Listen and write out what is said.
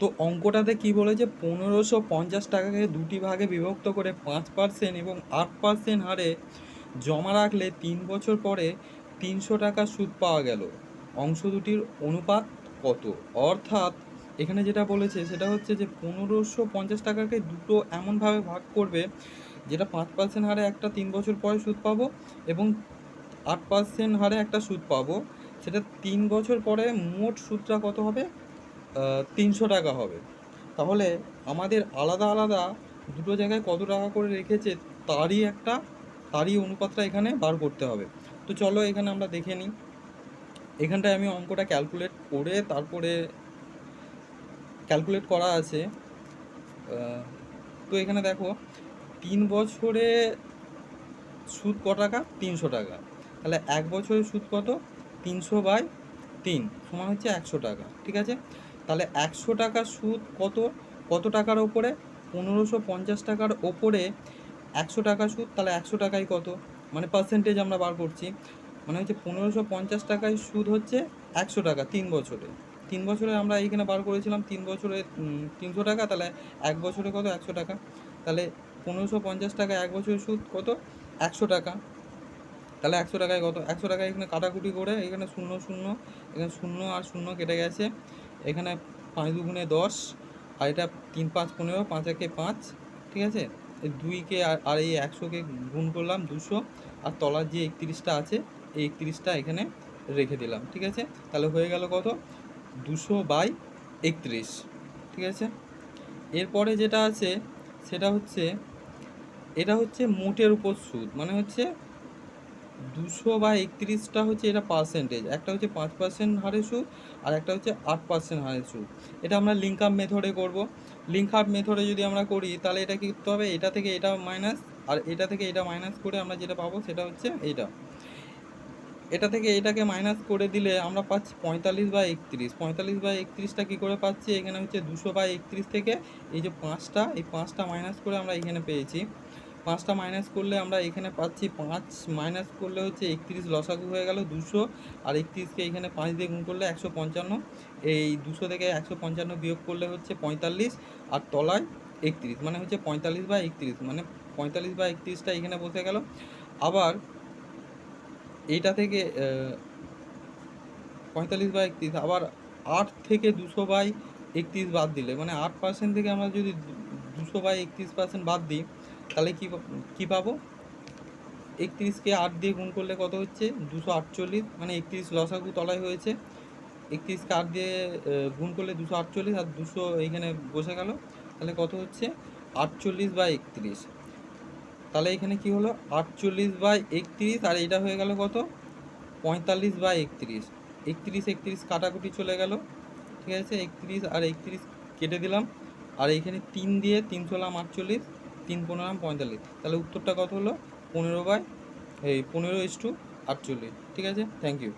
তো অঙ্কটাতে কি বলেছে, 1550 টাকাকে দুটি ভাগে বিভক্ত করে 5% এবং 8% হারে জমা রাখলে 3 বছর পরে 300 টাকা সুদ পাওয়া গেল। অংশ দুটির অনুপাত কত? অর্থাৎ এখানে যেটা বলেছে সেটা হচ্ছে যে 1550 টাকাকে দুটো এমনভাবে ভাগ করবে যেটা 5% হারে একটা 3 বছর পরে সুদ পাবো এবং 8% হারে একটা সুদ পাবো। সেটা 3 বছর পরে মোট সুদটা কত হবে? 300 টাকা হবে। তাহলে আমাদের আলাদা আলাদা দুটো জায়গায় কত টাকা করে রেখেছে তারই অনুপাতটা এখানে বার করতে হবে। তো চলো এখানে আমরা দেখে নিই। এখানটায় আমি অঙ্কটা ক্যালকুলেট করে তারপরে ক্যালকুলেট করা আছে। তো এখানে দেখো 3 বছরে সুদ ক টাকা? 300 টাকা। তাহলে 1 বছরের সুদ কত? 300/3 সমান হচ্ছে 100 টাকা। ঠিক আছে, তাহলে 100 টাকা সুদ কত কত টাকার ওপরে? 1550 টাকার ওপরে 100 টাকা সুদ। তাহলে 100 টাকায় কত, মানে পার্সেন্টেজ আমরা বার করছি, মানে হচ্ছে 1550 টাকায় সুদ হচ্ছে 100 টাকা 3 বছরে। 3 বছরে আমরা এইখানে বার করেছিলাম 3 বছরে 300 টাকা। তাহলে 1 বছরে কত? 100 টাকা। তাহলে 1550 টাকা 1 বছরের সুদ কত? 100 টাকা। তাহলে 100 টাকায় কত? 100 টাকা এখানে কাটাকুটি করে এখানে শূন্য শূন্য, এখানে শূন্য আর শূন্য কেটে গেছে। এখানে 5×2 = 10, আর এটা 3×5 = 15, 5×1 = 5। ঠিক আছে, এই 2কে আর এই 100কে গুণ করলাম 200, আর তলার যে 31টা আছে এই 31টা এখানে রেখে দিলাম। ঠিক আছে, তাহলে হয়ে গেল কত? 200/31। ঠিক আছে, এরপরে যেটা আছে সেটা হচ্ছে, এটা হচ্ছে মোটের উপর সুদ, মানে হচ্ছে 200/31টা হচ্ছে এটা পার্সেন্টেজ, একটা হচ্ছে 5% হারে সুদ আর একটা হচ্ছে 8% হারে সুদ। এটা আমরা লিঙ্ক আপ মেথডে করব। লিঙ্ক আপ মেথডে যদি আমরা করি তাহলে এটা কি করতে হবে? এটা থেকে এটা মাইনাস আর এটা থেকে এটা মাইনাস করে আমরা যেটা পাবো সেটা হচ্ছে এইটা। এটা থেকে এটাকে মাইনাস করে দিলে আমরা পাচ্ছি 45/31। 45/31টা কী করে পাচ্ছি? এখানে হচ্ছে 200/31 থেকে এই যে এই পাঁচটা মাইনাস করে আমরা এখানে পেয়েছি। 5টা মাইনাস করলে আমরা এখানে পাচ্ছি 5, মাইনাস করলে হচ্ছে 31 লসাগু হয়ে গেল 200, আর 31কে এখানে 5 দিয়ে গুণ করলে 155। এই 200 থেকে 155 বিয়োগ করলে হচ্ছে 45, আর তলায় 31, মানে হচ্ছে 45/31, মানে 45/31টা এখানে বসে গেল। আবার এইটা থেকে 45/31, আবার 8 থেকে 200/31 বাদ দিলে, মানে 8% থেকে আমরা যদি 200/31% বাদ দিই তাহলে কী পাবো? 31কে 8 দিয়ে গুণ করলে কত হচ্ছে? 248, মানে 31 লসাগু তলায় হয়েছে। 31কে 8 দিয়ে গুণ করলে 248, আর 200 এইখানে বসে গেল। তাহলে কত হচ্ছে? 48/31। তাহলে এখানে কি হলো? 48/31, আর এইটা হয়ে গেল কত? 45/31। 31 কাটাকুটি চলে গেল। ঠিক আছে, 31 আর 31 কেটে দিলাম, আর এইখানে 3 দিয়ে 3 × 48, 3 × 15 = 45। তাহলে উত্তরটা কত হলো? 15/48। ঠিক আছে, থ্যাংক ইউ।